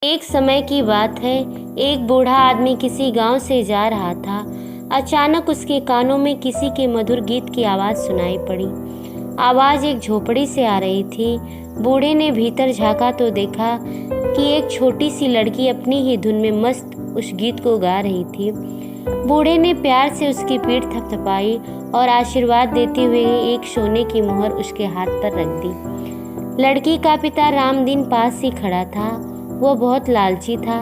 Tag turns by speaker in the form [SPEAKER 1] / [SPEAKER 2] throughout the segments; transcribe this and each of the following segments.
[SPEAKER 1] एक समय की बात है, एक बूढ़ा आदमी किसी गांव से जा रहा था। अचानक उसके कानों में किसी के मधुर गीत की आवाज़ सुनाई पड़ी। आवाज़ एक झोपड़ी से आ रही थी। बूढ़े ने भीतर झांका तो देखा कि एक छोटी सी लड़की अपनी ही धुन में मस्त उस गीत को गा रही थी। बूढ़े ने प्यार से उसकी पीठ थपथपाई और आशीर्वाद देते हुए एक सोने की मुहर उसके हाथ पर रख दी। लड़की का पिता रामदीन पास ही खड़ा था। वह बहुत लालची था।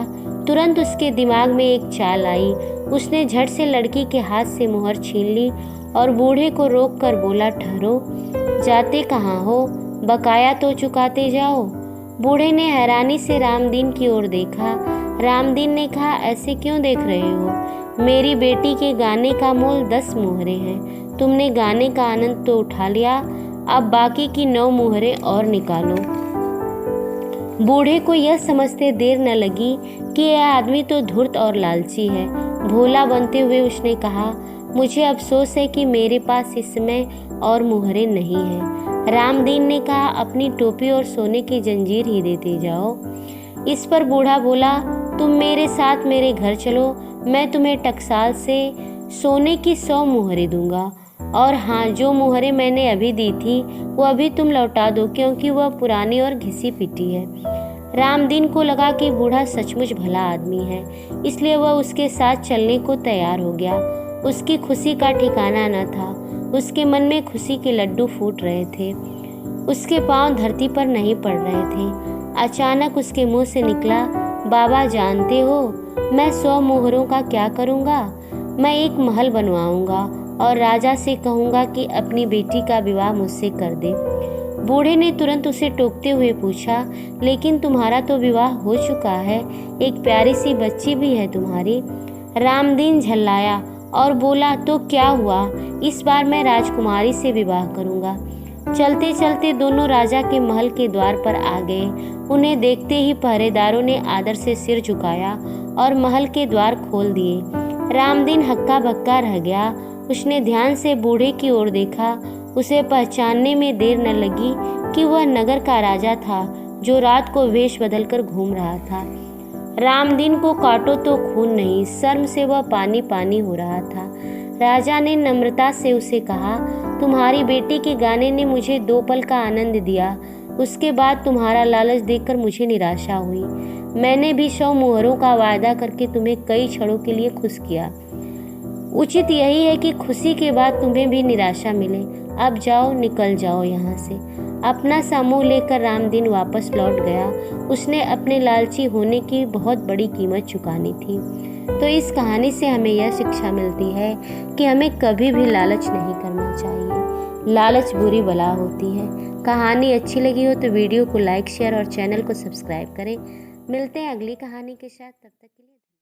[SPEAKER 1] तुरंत उसके दिमाग में एक चाल आई। उसने झट से लड़की के हाथ से मुहर छीन ली और बूढ़े को रोक कर बोला, ठहरो, जाते कहाँ हो, बकाया तो चुकाते जाओ। बूढ़े ने हैरानी से रामदीन की ओर देखा। रामदीन ने कहा, ऐसे क्यों देख रहे हो? मेरी बेटी के गाने का मोल 10 मुहरे हैं। तुमने गाने का आनंद तो उठा लिया, अब बाकी की 9 मुहरे और निकालो। बूढ़े को यह समझते देर न लगी कि यह आदमी तो धूर्त और लालची है। भोला बनते हुए उसने कहा, मुझे अफसोस है कि मेरे पास इस समय और मुहरे नहीं है। रामदीन ने कहा, अपनी टोपी और सोने की जंजीर ही देते जाओ। इस पर बूढ़ा बोला, तुम मेरे साथ मेरे घर चलो, मैं तुम्हें टकसाल से सोने की 100 मुहरे दूंगा। और हाँ, जो मुहरे मैंने अभी दी थी वो अभी तुम लौटा दो, क्योंकि वह पुरानी और घिसी पिटी है। रामदीन को लगा कि बूढ़ा सचमुच भला आदमी है, इसलिए वह उसके साथ चलने को तैयार हो गया। उसकी खुशी का ठिकाना न था। उसके मन में खुशी के लड्डू फूट रहे थे। उसके पांव धरती पर नहीं पड़ रहे थे। अचानक उसके मुंह से निकला, बाबा जानते हो मैं 100 मुहरों का क्या करूँगा? मैं एक महल बनवाऊंगा और राजा से कहूँगा कि अपनी बेटी का विवाह मुझसे कर दे। बूढ़े ने तुरंत उसे टोकते हुए पूछा, लेकिन तुम्हारा तो विवाह हो चुका है, एक प्यारी सी बच्ची भी है तुम्हारी। रामदीन झल्लाया और बोला, तो क्या हुआ, इस बार मैं राजकुमारी से विवाह करूँगा। चलते चलते दोनों राजा के महल के द्वार पर आ गए। उन्हें देखते ही पहरेदारों ने आदर से सिर झुकाया और महल के द्वार खोल दिए। रामदीन हक्का बक्का रह गया। उसने ध्यान से बूढ़े की ओर देखा। उसे पहचानने में देर न लगी कि वह नगर का राजा था, जो रात को वेश बदलकर घूम रहा था। रामदीन को काटो तो खून नहीं, शर्म से वह पानी पानी हो रहा था। राजा ने नम्रता से उसे कहा, तुम्हारी बेटी के गाने ने मुझे 2 पल का आनंद दिया, उसके बाद तुम्हारा लालच देखकर मुझे निराशा हुई। मैंने भी 100 मुहरों का वायदा करके तुम्हें कई क्षणों के लिए खुश किया। उचित यही है कि खुशी के बाद तुम्हें भी निराशा मिले। अब जाओ, निकल जाओ यहाँ से। अपना सा मुंह लेकर रामदीन वापस लौट गया। उसने अपने लालची होने की बहुत बड़ी कीमत चुकानी थी। तो इस कहानी से हमें यह शिक्षा मिलती है कि हमें कभी भी लालच नहीं करना चाहिए। लालच बुरी बला होती है। कहानी अच्छी लगी हो तो वीडियो को लाइक, शेयर और चैनल को सब्सक्राइब करें। मिलते हैं अगली कहानी के साथ, तब तक के लिए।